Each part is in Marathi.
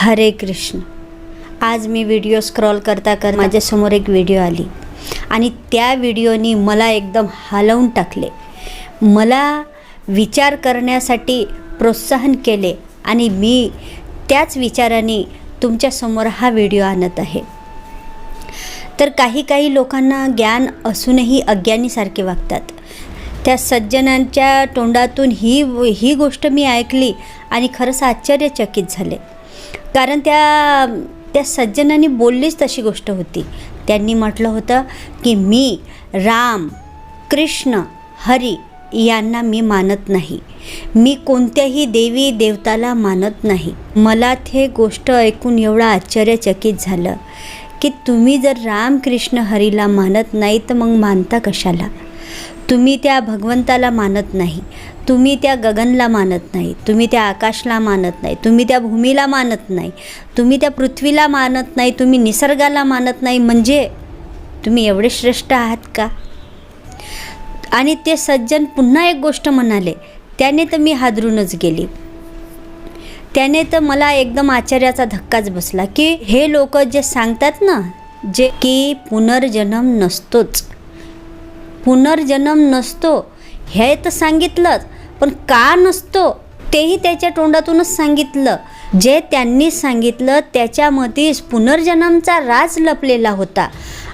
हरे कृष्ण। आज मी व्हिडिओ स्क्रॉल करता माझ्यासमोर एक व्हिडिओ आली आणि त्या व्हिडिओनी मला एकदम हलवून टाकले, मला विचार करण्यासाठी प्रोत्साहन केले आणि मी त्याच विचाराने तुमच्यासमोर हा व्हिडिओ आणत आहे। तर काही लोकांना ज्ञान असूनही अज्ञानीसारखे वागतात। त्या सज्जनांच्या तोंडातून ही गोष्ट मी ऐकली आणि खरंच आश्चर्यचकित झाले, कारण त्या सज्जनांनी बोललीच तशी गोष्ट होती। त्यांनी म्हटलं होतं की मी राम, कृष्ण, हरी यांना मी मानत नाही, मी कोणत्याही देवी देवताला मानत नाही। मला ते गोष्ट ऐकून एवढं आश्चर्यचकित झालं की तुम्ही जर राम, कृष्ण, हरीला मानत नाही तर मग मानता कशाला? तुम्ही त्या भगवंताला मानत नाही, तुम्ही त्या गगनला मानत नाही, तुम्ही त्या आकाशला मानत नाही, तुम्ही त्या भूमीला मानत नाही, तुम्ही त्या पृथ्वीला मानत नाही, तुम्ही निसर्गाला मानत नाही, म्हणजे तुम्ही एवढे श्रेष्ठ आहात का? आणि ते सज्जन पुन्हा एक गोष्ट म्हणाले, त्याने तर मी हादरूनच गेली। त्याने तर मला एकदम आश्चर्याचा धक्काच बसला की हे लोक जे सांगतात ना, जे की पुनर्जन्म नसतोच, पुनर्जन्म नसतो हे तर सांगितलंच, पण का नसतो तेही त्याच्या तोंडातूनच सांगितलं। जे त्यांनी सांगितलं त्याच्यामध्येच पुनर्जन्मचा राज लपलेला होता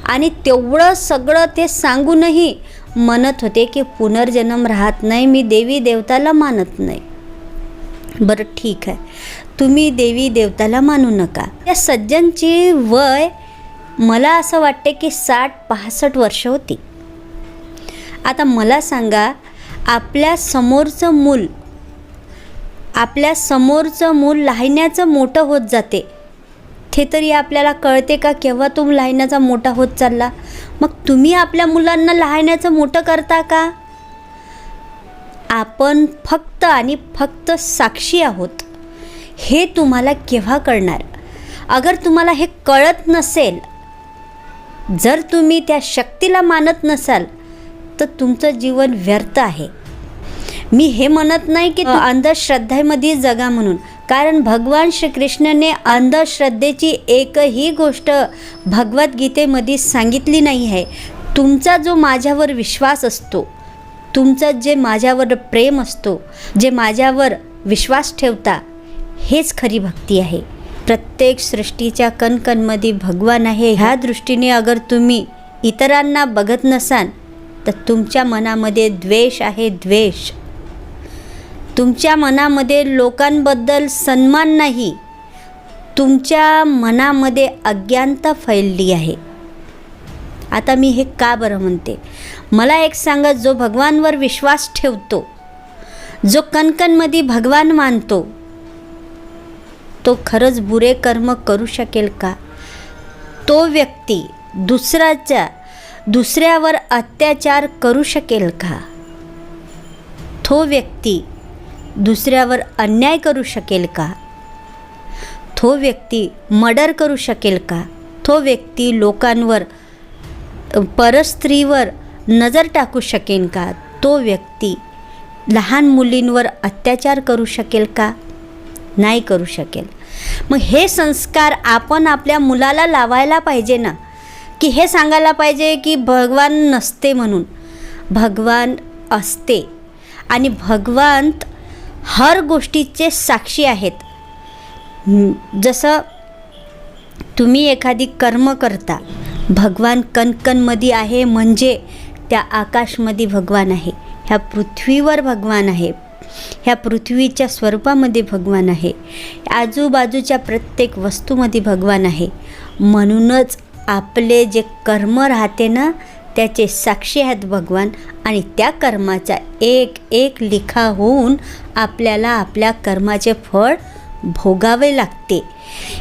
आणि तेवढं सगळं ते सांगूनही म्हणत होते की पुनर्जन्म राहत नाही, मी देवी देवताला मानत नाही। बरं ठीक आहे, तुम्ही देवी देवताला मानू नका। त्या सज्जनची वय मला असं वाटते की 60-65 वर्ष होती। आता मला सांगा, आपल्या समोरचं मूल लहानाचं मोठं होत जाते, ते तरी आपल्याला कळते का केव्हा तो लहानाचा मोठा होत चालला? मग तुम्ही आपल्या मुलांना लहानाचं मोठं करता का? आपण फक्त आणि फक्त साक्षी आहोत, हे तुम्हाला केव्हा कळणार? अगर तुम्हाला हे कळत नसेल, जर तुम्ही त्या शक्तीला मानत नसाल तर तुमचं जीवन व्यर्थ आहे। मी हे म्हणत नाही की अंधश्रद्धेमध्ये जगा म्हणून, कारण भगवान श्रीकृष्णाने अंधश्रद्धेची एकही गोष्ट भगवद्गीतेमध्ये सांगितली नाही आहे। तुमचा जो माझ्यावर विश्वास असतो, तुमचं जे माझ्यावर प्रेम असतो, जे माझ्यावर विश्वास ठेवता, हेच खरी भक्ती आहे। प्रत्येक सृष्टीच्या कणकणमध्ये भगवान आहे, ह्या दृष्टीने अगर तुम्ही इतरांना बघत नसाल तर तुमच्या मनामध्ये द्वेष आहे, द्वेष। तुमच्या मनामध्ये लोकांबद्दल सन्मान नाही, तुमच्या मनामध्ये अज्ञानता फैलली आहे। आता मी हे का बरं म्हणते? मला एक सांगा, जो भगवानवर विश्वास ठेवतो, जो कणकणमध्ये भगवान मानतो, तो खरंच बुरे कर्म करू शकेल का? तो व्यक्ती दुसऱ्यावर अत्याचार करू शकेल का? तो व्यक्ती दुसऱ्यावर अन्याय करू शकेल का? तो व्यक्ती मर्डर करू शकेल का? तो व्यक्ती लोकांवर, परस्त्रीवर नजर टाकू शकेल का? तो व्यक्ती लहान मुलींवर अत्याचार करू शकेल का? नाही करू शकेल। मग हे संस्कार आपण आपल्या मुलाला लावायला पाहिजे ना, की हे सांगायला पाहिजे की भगवान नसते म्हणून। भगवान असते आणि भगवंत हर गोष्टीचे साक्षी आहेत। जसं तुम्ही एखादी कर्म करता, भगवान कणकणमध्ये आहे, म्हणजे त्या आकाशमध्ये भगवान आहे, ह्या पृथ्वीवर भगवान आहे, ह्या पृथ्वीच्या स्वरूपामध्ये भगवान आहे, आजूबाजूच्या प्रत्येक वस्तूमध्ये भगवान आहे। म्हणूनच आपले जे कर्म राहते ना, त्याचे साक्षी आहेत भगवान, आणि त्या कर्माचा एक लिखा होऊन आपल्याला आपल्या कर्माचे फळ भोगावे लागते।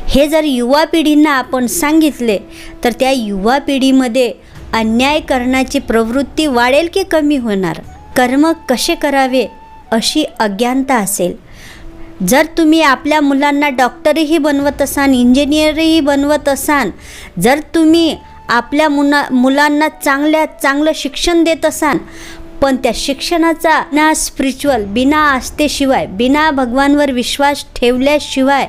हे जर युवा पिढींना आपण सांगितले तर त्या युवा पिढीमध्ये अन्याय करण्याची प्रवृत्ती वाढेल की कमी होणार? कर्म कसे करावे अशी अज्ञानता असेल। जर तुम्ही आपल्या मुलांना डॉक्टरही बनवत असाल, इंजिनियरही बनवत असाल, जर तुम्ही आपल्या मुलांना चांगलं शिक्षण देत असाल, पण त्या शिक्षणाचा बिना स्पिरिच्युअल, बिना आस्थेशिवाय, बिना भगवानवर विश्वास ठेवल्याशिवाय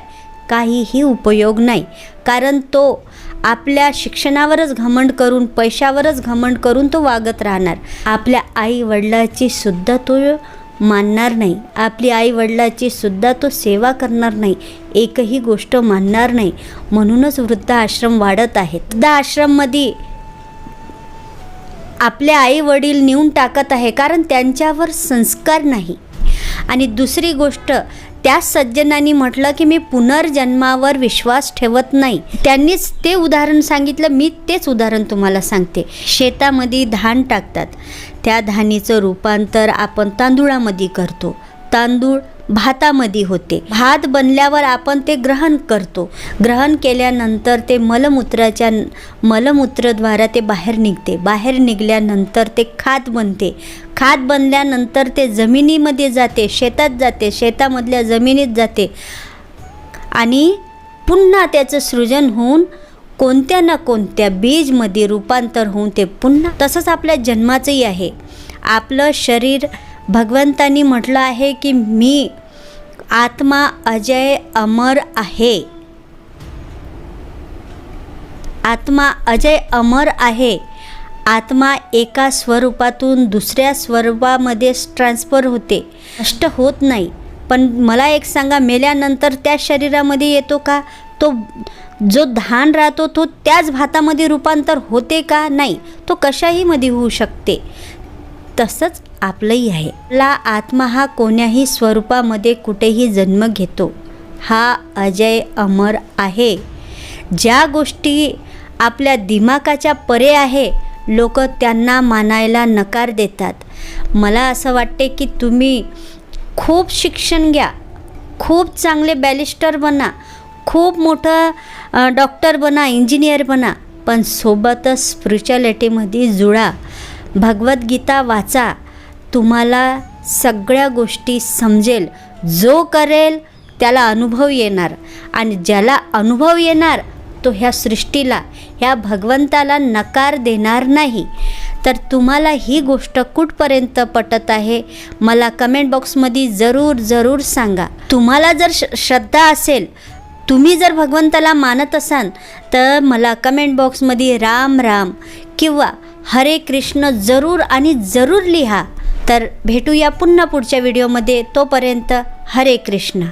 काहीही उपयोग नाही. कारण तो आपल्या शिक्षणावरच घमंड करून, पैशावरच घमंड करून तो वागत राहणार. आपल्या आई वडिलाची सुद्धा तो मानणार नाही. आपली आई वडिलाची सुद्धा तो सेवा करणार नाही. एकही गोष्ट मानणार नाही. म्हणूनच वृद्धाश्रम वाढत आहेत. वृद्धाश्रममध्ये आपले आई वडील नेऊन टाकत आहे कारण त्यांच्यावर संस्कार नाही. आणि दुसरी गोष्ट, त्या सज्जनांनी म्हटलं की मी पुनर्जन्मावर विश्वास ठेवत नाही. त्यांनीच ते उदाहरण सांगितलं, मी तेच उदाहरण तुम्हाला सांगते. शेतामध्ये धान टाकतात, त्या धानीचं रूपांतर आपण तांदूळामध्ये करतो, तांदूळ भातामध्ये होते, भात बनल्यावर आपण ते ग्रहण करतो, ग्रहण केल्यानंतर ते मलमूत्रद्वारा ते बाहेर निघते, बाहेर निघाल्यानंतर ते खात बनते, खात बनल्यानंतर ते जमिनीमध्ये जाते, शेतात जाते, शेतामधल्या जमिनीत जाते आणि पुन्हा त्याचं सृजन होऊन कोणत्या ना कोणत्या बीजमध्ये रूपांतर होऊन ते पुन्हा. तसंच आपल्या जन्माचंही आहे. आपलं शरीर भगवंतानी म्हटलं आहे की मी आत्मा अजय अमर आहे, आत्मा अजय अमर आहे. आत्मा एका स्वरूपातून दुसऱ्या स्वरूपामध्ये ट्रान्सफर होते, नष्ट होत नाही. पण मला एक सांगा, मेल्यानंतर त्या शरीरामध्ये येतो का? तो जो धान राहतो तो त्याच भातामध्ये रूपांतर होते का? नाही, तो कशाहीमध्ये होऊ शकते. तसंच आपलंही आहे. आपला आत्मा हा कोण्याही स्वरूपामध्ये कुठेही जन्म घेतो. हा अजय अमर आहे. ज्या गोष्टी आपल्या दिमागाच्या परे आहे, लोक त्यांना मानायला नकार देतात. मला असं वाटते की तुम्ही खूप शिक्षण घ्या, खूप चांगले बॅरिस्टर बना, खूप मोठं डॉक्टर बना, इंजिनियर बना, पण सोबतच स्पिरिच्युअलिटीमध्ये जुळा, भगवद्गीता वाचा, तुम्हाला सगळ्या गोष्टी समजेल. जो करेल त्याला अनुभव येणार आणि ज्याला अनुभव येणार तो ह्या सृष्टीला, ह्या भगवंताला नकार देणार नाही. तर तुम्हाला ही गोष्ट कुठपर्यंत पटत आहे मला कमेंट बॉक्समध्ये जरूर सांगा. तुम्हाला जर श्रद्धा असेल, तुम्ही जर भगवंताला मानत असाल तर मला कमेंट बॉक्समध्ये राम राम किंवा हरे कृष्ण जरूर लिहा. तर भेटूया पुन्हा पुढच्या व्हिडिओमध्ये. तोपर्यंत हरे कृष्ण.